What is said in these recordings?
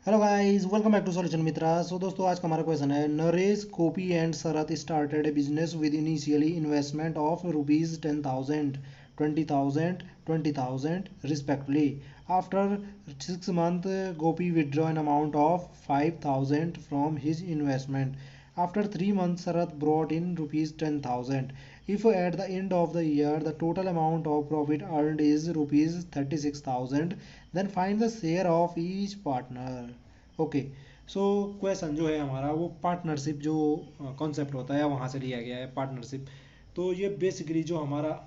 Hello guys, welcome back to solution Mitra. So दोस्तों, आज का हमारा क्वेश्चन है, Naresh Gopi and Sharat started a business with initially investment of rupees 10,000, 20,000, 20,000 respectively. After 6 months, Gopi withdraw an amount of 5,000 from his investment. After 3 months, Sharath brought in rupees 10,000. If at the end of the year the total amount of profit earned is rupees 36,000, then find the share of each partner. Okay. So question जो है हमारा वो partnership जो concept होता है वहाँ से लिया गया है, पार्टनरशिप। तो ये बेसिकली जो हमारा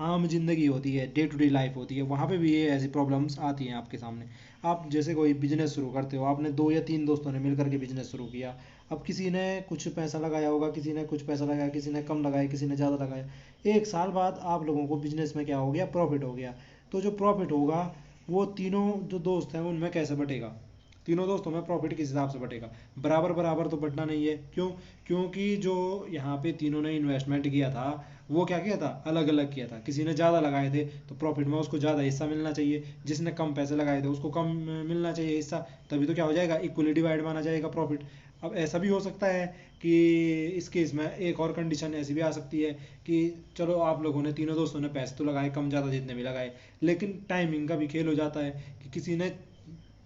आम जिंदगी होती है, डे टू डे लाइफ होती है, वहाँ पे भी ये ऐसी प्रॉब्लम्स आती हैं आपके सामने। आप जैसे कोई बिजनेस शुरू करते हो, आपने 2 या 3 दोस्तों ने मिलकर के बिजनेस शुरू किया। अब किसी ने कुछ पैसा लगाया होगा, किसी ने कुछ पैसा लगाया, किसी ने कम लगाया, किसी ने ज़्यादा लगाया। 1 साल बाद आप लोगों को बिजनेस में क्या हो गया, प्रॉफिट हो गया। तो जो प्रॉफिट होगा वो तीनों जो दोस्त हैं उनमें कैसे बटेगा? तीनों दोस्तों में प्रॉफिट किस हिसाब से बटेगा? बराबर बराबर तो बटना नहीं है। क्यों? क्योंकि जो यहाँ पे तीनों ने इन्वेस्टमेंट किया था वो क्या किया था, अलग अलग किया था। किसी ने ज़्यादा लगाए थे तो प्रॉफिट में उसको ज़्यादा हिस्सा मिलना चाहिए, जिसने कम पैसे लगाए थे उसको कम मिलना चाहिए हिस्सा। तभी तो क्या हो जाएगा, इक्वली डिवाइड माना जाएगा प्रॉफिट। अब ऐसा भी हो सकता है कि इस केस में एक और कंडीशन ऐसी भी आ सकती है कि चलो आप लोगों ने, तीनों दोस्तों ने पैसे तो लगाए कम ज़्यादा जितने भी लगाए, लेकिन टाइमिंग का भी खेल हो जाता है कि किसी ने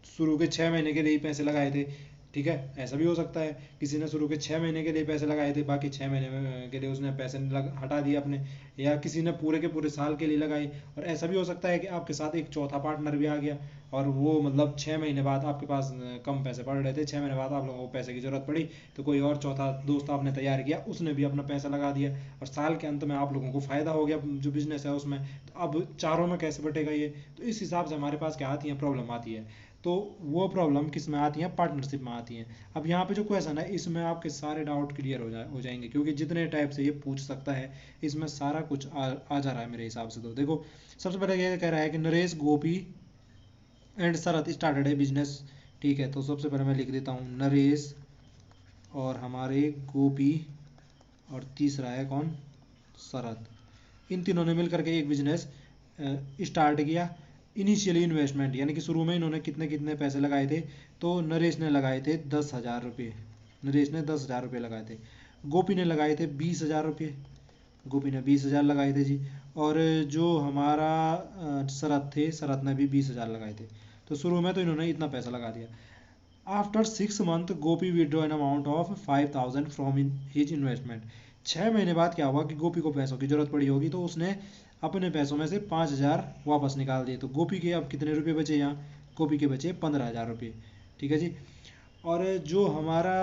शुरू के 6 महीने के लिए ही पैसे लगाए थे। ठीक है, ऐसा भी हो सकता है किसी ने शुरू के 6 महीने के लिए पैसे लगाए थे, बाकी 6 महीने के लिए उसने पैसे हटा दिए अपने, या किसी ने पूरे के पूरे साल के लिए लगाए। और ऐसा भी हो सकता है कि आपके साथ एक चौथा पार्टनर भी आ गया और वो मतलब 6 महीने बाद आपके पास कम पैसे पड़ रहे थे, 6 महीने बाद आप लोगों को पैसे की ज़रूरत पड़ी तो कोई और चौथा दोस्त आपने तैयार किया, उसने भी अपना पैसा लगा दिया और साल के अंत में आप लोगों को फ़ायदा हो गया जो बिजनेस है उसमें। तो अब चारों में कैसे बटेगा ये? तो इस हिसाब से हमारे पास क्या आती है, प्रॉब्लम आती है। तो वो प्रॉब्लम किस में आती है, पार्टनरशिप में आती है। अब यहाँ पे जो क्वेश्चन है इसमें आपके सारे डाउट क्लियर हो जाएंगे, क्योंकि जितने टाइप से ये पूछ सकता है इसमें सारा कुछ आ जा रहा है मेरे हिसाब से। तो देखो, सबसे पहले ये कह रहा है कि Naresh Gopi and Sharat started a business. ठीक है, तो सबसे पहले मैं लिख देता हूँ नरेश और हमारे गोपी, और तीसरा है कौन, शरत। इन तीनों ने मिलकर के एक बिजनेस स्टार्ट किया। इनिशियली इन्वेस्टमेंट यानी कि शुरू में इन्होंने कितने कितने पैसे लगाए थे? तो नरेश ने लगाए थे 10,000 रुपये। नरेश ने 10,000 रुपये लगाए थे। गोपी ने लगाए थे 20,000 रुपये। गोपी ने 20,000 लगाए थे जी। और जो हमारा शरत थे, शरत ने भी 20,000 लगाए थे। तो शुरू में तो इन्होंने इतना पैसा लगा दिया। After 6 month Gopi withdraw an amount of 5,000 from his investment. 6 महीने बाद क्या हुआ कि गोपी को पैसों की जरूरत पड़ी होगी, तो उसने अपने पैसों में से 5,000 वापस निकाल दिए। तो गोपी के अब कितने रुपये बचे यहाँ? गोपी के बचे 15,000 रुपये। ठीक है जी। और जो हमारा,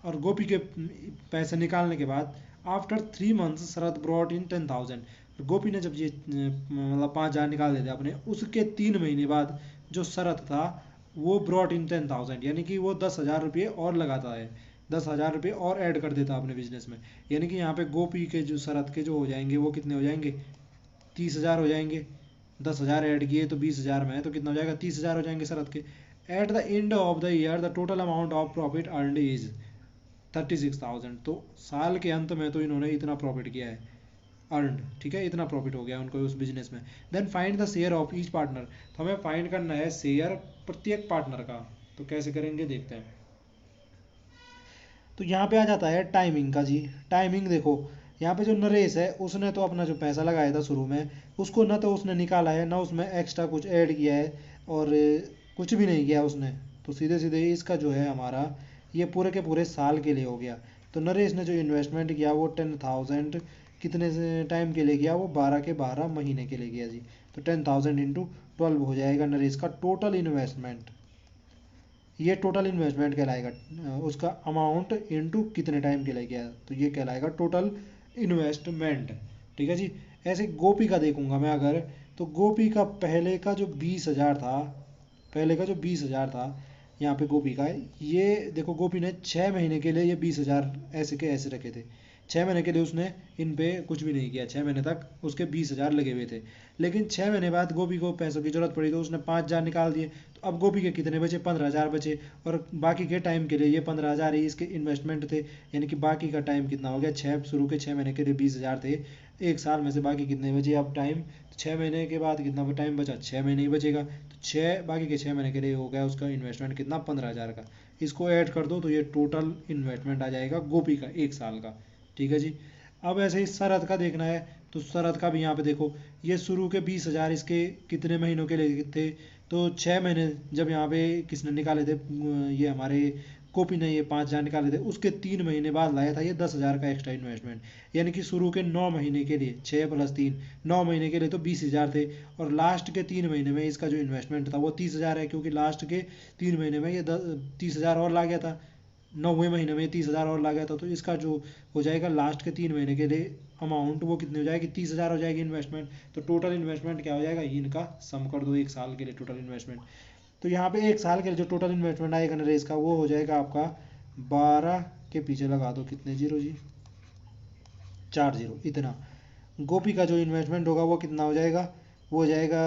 और गोपी के पैसे निकालने के बाद after 3 months Sharad brought in 10,000। गोपी ने जब ये मतलब 5,000 निकाल देते अपने, उसके 3 महीने बाद जो शरत था वो ब्रॉट इन 10,000, यानी कि वो 10,000 रुपये और लगाता है, 10,000 रुपये और ऐड कर देता अपने बिजनेस में। यानी कि यहाँ पे गोपी के जो शरत के जो हो जाएंगे वो कितने हो जाएंगे, 30,000 हो जाएंगे। 10,000 ऐड किए तो 20,000 में है, तो कितना हो जाएगा, 30,000 हो जाएंगे शरत के। At the end of the year the total amount of profit earned is 36,000। तो साल के अंत में तो इन्होंने इतना प्रॉफिट किया है, अर्नड। ठीक है, इतना प्रॉफिट हो गया उनको उस बिजनेस में। Then find the share of each partner. तो हमें फाइंड करना है शेयर प्रत्येक पार्टनर का। तो कैसे करेंगे देखते हैं। तो यहाँ पे आ जाता है टाइमिंग का जी। टाइमिंग देखो, यहाँ पे जो नरेश है उसने तो अपना जो पैसा लगाया था शुरू में, उसको ना तो उसने निकाला है, ना उसमें एक्स्ट्रा कुछ ऐड किया है, और कुछ भी नहीं किया उसने। तो सीधे सीधे इसका जो है हमारा, ये पूरे के पूरे साल के लिए हो गया। तो नरेश ने जो इन्वेस्टमेंट किया वो 10,000 कितने टाइम के लिए किया, वो 12 के 12 महीने के लिए किया जी। तो 10,000 इंटू 12 हो जाएगा नरेश का टोटल इन्वेस्टमेंट। ये टोटल इन्वेस्टमेंट कहलाएगा। उसका अमाउंट इनटू कितने टाइम के लिए गया, तो ये कहलाएगा टोटल इन्वेस्टमेंट। ठीक है जी। ऐसे गोपी का देखूंगा मैं अगर, तो गोपी का पहले का जो 20,000 था, पहले का जो 20,000 था यहाँ पे गोपी का है, ये देखो गोपी ने 6 महीने के लिए ये 20,000 ऐसे के ऐसे रखे थे। 6 महीने के लिए उसने इन पे कुछ भी नहीं किया, 6 महीने तक उसके 20,000 लगे हुए थे। लेकिन 6 महीने बाद गोपी को पैसों की जरूरत पड़ी तो उसने 5,000 निकाल दिए। तो अब गोपी के कितने बचे, 15,000 बचे। और बाकी के टाइम के लिए ये 15,000 ही इसके इन्वेस्टमेंट थे। यानी कि बाकी का टाइम कितना हो गया, शुरू के 6 महीने के लिए 20,000 थे, एक साल में से बाकी कितने बचे अब टाइम, 6 महीने के बाद कितना टाइम बचा, 6 महीने ही बचेगा। तो छः बाकी के 6 महीने के लिए हो गया उसका इन्वेस्टमेंट कितना, 15,000 का। इसको ऐड कर दो तो ये टोटल इन्वेस्टमेंट आ जाएगा गोपी का एक साल का। ठीक है जी। अब ऐसे ही शरद का देखना है, तो शरद का भी यहाँ पे देखो, ये शुरू के 20,000 इसके कितने महीनों के लिए थे, तो 6 महीने जब यहाँ पे किसने निकाले थे, ये हमारे कॉपी ने ये 5,000 निकाले थे, उसके 3 महीने बाद लाया था ये 10,000 का एक्स्ट्रा इन्वेस्टमेंट। यानी कि शुरू के 9 महीने के लिए 6 + 3, 9 महीने के लिए तो 20,000 थे, और लास्ट के 3 महीने में इसका जो इन्वेस्टमेंट था वो 30,000 है, क्योंकि लास्ट के 3 महीने में ये 30,000 और ला गया था, 9वें महीने में 30,000 और ला गया था। तो इसका जो हो जाएगा लास्ट के 3 महीने के लिए अमाउंट, वो कितनी हो जाएगी, 30,000 हो जाएगी इन्वेस्टमेंट। तो टोटल इन्वेस्टमेंट क्या हो जाएगा, इनका सम कर दो एक साल के लिए टोटल इन्वेस्टमेंट। तो यहाँ पे एक साल के लिए जो टोटल इन्वेस्टमेंट आएगा नरेश का, वो हो जाएगा आपका 12 के पीछे लगा दो कितने जीरो जी, 4 जीरो इतना। गोपी का जो इन्वेस्टमेंट होगा वो कितना हो जाएगा, वो हो जाएगा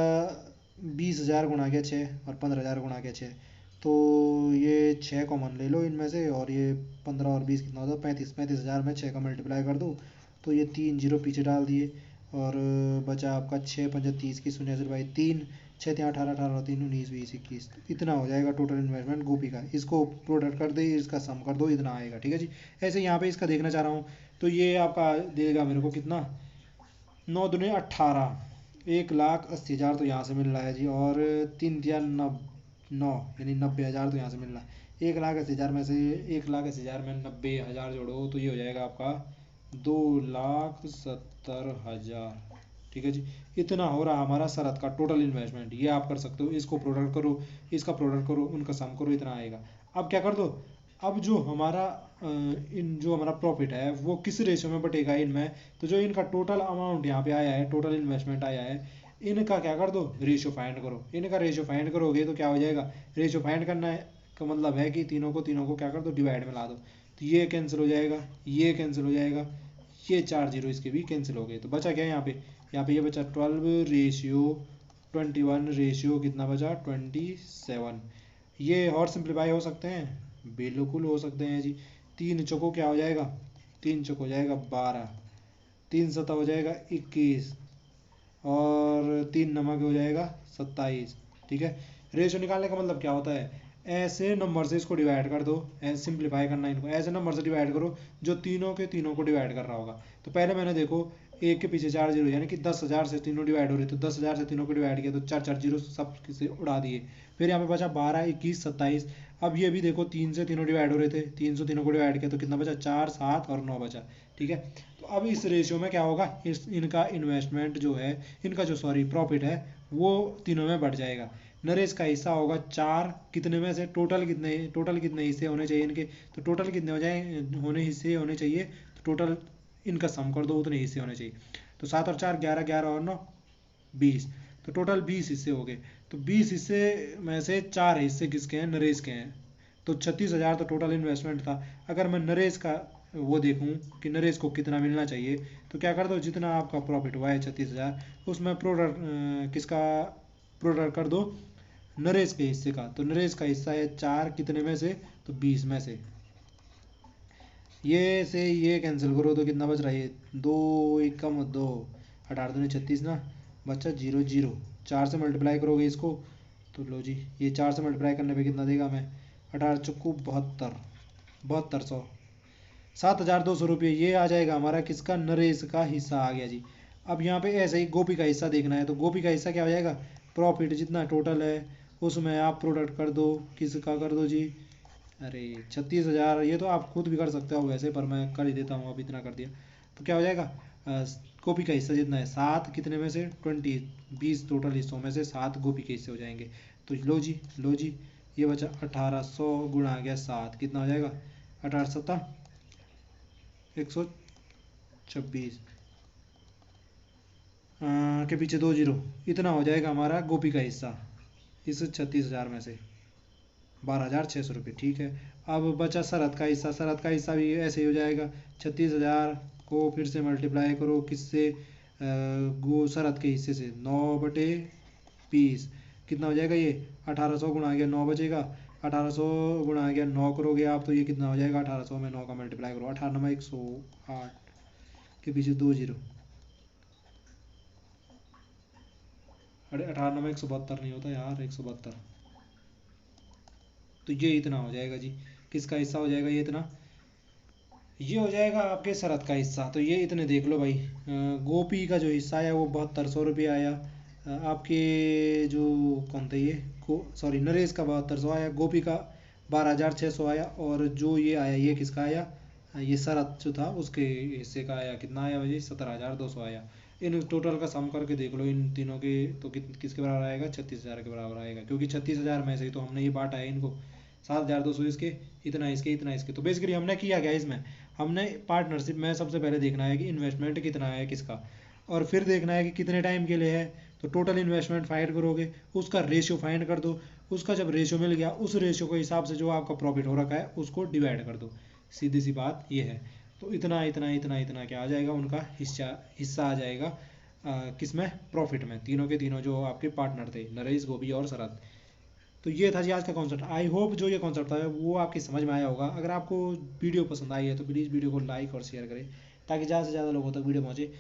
20,000 गुणा के 6 और 15,000 गुणा के 6। तो ये 6 कॉमन ले लो इनमें से, और ये 15 और 20 कितना होता है, 35,000 में 6 का मल्टीप्लाई कर दो, तो ये 3 जीरो पीछे डाल दिए, और बचा आपका 6 × 5 = 30 की 0 से भाई 3, 6 × 3 = 18, 18 और 3 = 19, 20 21, इतना हो जाएगा टोटल इन्वेस्टमेंट गोपी का। इसको प्रोडक्ट कर दे, इसका सम कर दो, इतना आएगा। ठीक है जी। ऐसे यहाँ पे इसका देखना चाह रहा हूँ, तो ये आपका देगा मेरे को कितना, 9 दूनी 18, 1,80,000 तो यहाँ से मिल रहा है जी, और 3 × 9 यानी 90,000 तो यहाँ से मिल रहा है। 1,80,000 में से 1,80,000 में 90,000 जोड़ो तो ये हो जाएगा आपका 2,70,000। ठीक है जी। इतना हो रहा हमारा शरद का टोटल इन्वेस्टमेंट। ये आप कर सकते हो, इसको प्रोडक्ट करो, इसका प्रोडक्ट करो, उनका सम करो, इतना आएगा। अब क्या कर दो, अब जो हमारा जो हमारा प्रॉफिट है वो किस रेशियो में बटेगा इनमें, तो जो इनका टोटल अमाउंट यहाँ पे आया है, टोटल इन्वेस्टमेंट आया है, इनका क्या कर दो, रेशियो फाइंड करो। इनका रेशियो फाइंड करोगे तो क्या हो जाएगा, रेशियो फाइंड करना है का मतलब है कि तीनों को क्या कर दो, डिवाइड में ला दो। तो ये कैंसिल हो जाएगा, ये कैंसिल हो जाएगा, ये 4 जीरो इसके भी कैंसिल हो गए। तो बचा क्या यहाँ पे, ये बचा 12/21 रेशियो कितना बचा, 27। ये और सिंप्लीफाई हो सकते हैं, बिल्कुल हो सकते हैं जी। 3 चौको क्या हो जाएगा, 3 चौको हो जाएगा 12, 3 सता हो जाएगा 21, और 3 नमक हो जाएगा 27। ठीक है। रेशियो निकालने का मतलब क्या होता है, ऐसे नंबर से इसको डिवाइड कर दो, ऐसे सिंप्लीफाई करना, इनको ऐसे नंबर से डिवाइड करो जो तीनों के तीनों को डिवाइड कर रहा होगा। तो पहले मैंने देखो एक के पीछे 4 जीरो, यानी कि 10,000 से तीनों डिवाइड हो रहे, तो 10,000 से तीनों को डिवाइड किया तो 4 जीरो सब किसे उड़ा दिए। फिर यहाँ पे बचा 12, 21, 27। अब ये भी देखो 3 से तीनों डिवाइड हो रहे थे, 3 से तीनों को डिवाइड किया तो कितना बचा, 4, 7 और 9 बचा। ठीक है। तो अब इस रेशियो में क्या होगा, इनका इन्वेस्टमेंट जो है, इनका जो सॉरी प्रॉफिट है, वो तीनों में बढ़ जाएगा। नरेश का हिस्सा होगा 4, कितने में से, टोटल कितने हिस्से होने चाहिए इनके, तो टोटल कितने हिस्से होने चाहिए, तो टोटल इनका सम कर दो, उतने हिस्से होने चाहिए। तो 7 और 4 11, 11 और 9 20, तो टोटल 20 हिस्से हो गए। तो 20 हिस्से में से 4 हिस्से किसके हैं, नरेश के हैं। तो 36,000 तो टोटल इन्वेस्टमेंट था। अगर मैं नरेश का वो देखूं कि नरेश को कितना मिलना चाहिए, तो क्या कर दो, जितना आपका प्रॉफिट हुआ है 36,000, उसमें प्रोडक्ट किसका प्रोडक्ट कर दो, नरेश के हिस्से का। तो नरेश का हिस्सा है 4, कितने में से, तो 20 में से। ये से ये कैंसिल करो तो कितना बच रहा है, 2 एकम 2, 18 दूनी 36 ना, बच्चा 0 0। 4 से मल्टीप्लाई करोगे इसको, तो लो जी, ये 4 से मल्टीप्लाई करने पे कितना देगा हमें, 18 चुक्कू 72, 7200, 7,200 रुपये। ये आ जाएगा हमारा किसका, नरेश का हिस्सा आ गया जी। अब यहाँ पे ऐसे ही गोपी का हिस्सा देखना है, तो गोपी का हिस्सा क्या हो जाएगा, प्रॉफिट जितना टोटल है उसमें आप प्रोडक्ट कर दो, किसका कर दो जी, अरे 36,000। ये तो आप खुद भी कर सकते हो वैसे, पर मैं कर ही देता हूँ, अब इतना कर दिया। तो क्या हो जाएगा, गोपी का हिस्सा जितना है 7, कितने में से 20, 20 टोटल हिस्सों में से 7 गोपी के हिस्से हो जाएंगे। तो लो जी, ये बचा 1800 गुणा आ गया 7, कितना हो जाएगा, 18 7 126 के पीछे 2 जीरो, इतना हो जाएगा हमारा गोपी का हिस्सा इस 36,000 में से, 12,600 रुपये। ठीक है। अब बचा शरद का हिस्सा, शरद का हिस्सा भी ऐसे ही हो जाएगा, 36,000 को फिर से मल्टीप्लाई करो किससे, गो शरद के हिस्से से, 9/20, कितना हो जाएगा ये, 1800 गुणा गया 9 बचेगा, 1800 गुणा गया 9 करोगे आप, तो ये कितना हो जाएगा, 1800 में 9 का मल्टीप्लाई करो, 18 9 108 के पीछे 2 जीरो, अरे 98 में 172 नहीं होता यार, 172। तो ये इतना हो जाएगा जी, किसका हिस्सा हो जाएगा ये इतना, ये हो जाएगा आपके शरद का हिस्सा। तो ये इतने देख लो भाई। गोपी का जो हिस्सा आया वो 7200 रुपये आया। आपके जो कौन थे ये, सॉरी नरेश का 7200 आया, गोपी का 12,600 आया, और जो ये आया ये किसका आया, ये शरद जो था उसके हिस्से का आया, कितना आया भाई, 17,200 आया। इन टोटल का सम करके देख लो इन तीनों के, तो किसके बराबर आएगा, 36,000 के बराबर आएगा, क्योंकि 36,000 में से ही तो हमने ये बांटा है इनको। 7,200 इसके, इतना इसके, इतना इसके। तो बेसिकली हमने किया क्या इसमें, हमने पार्टनरशिप में सबसे पहले देखना है कि इन्वेस्टमेंट कितना है किसका, और फिर देखना है कि कितने टाइम के लिए है। तो टोटल इन्वेस्टमेंट फाइंड करोगे, उसका रेशियो फाइंड कर दो, उसका जब रेशियो मिल गया उस रेशियो के हिसाब से जो आपका प्रॉफिट हो रखा है उसको डिवाइड कर दो। सीधी सी बात ये है। तो इतना इतना इतना इतना क्या आ जाएगा, उनका हिस्सा हिस्सा आ जाएगा किसमें, प्रॉफिट में, तीनों के तीनों जो आपके पार्टनर थे, नरेश, गोपी और शरद। तो ये था जी आज का कॉन्सेप्ट। आई होप जो ये कॉन्सेप्ट था वो आपकी समझ में आया होगा। अगर आपको वीडियो पसंद आई है तो प्लीज़ वीडियो को लाइक और शेयर करें, ताकि ज़्यादा से ज़्यादा लोगों तक वीडियो पहुँचे।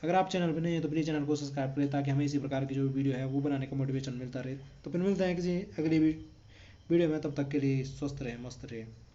अगर आप चैनल पर नहीं है तो प्लीज़ चैनल को सब्सक्राइब करें, ताकि हमें इसी प्रकार की जो वीडियो है वो बनाने का मोटिवेशन मिलता रहे। तो फिर मिलते हैं किसी अगली वीडियो में, तब तक के लिए स्वस्थ रहें, मस्त रहें।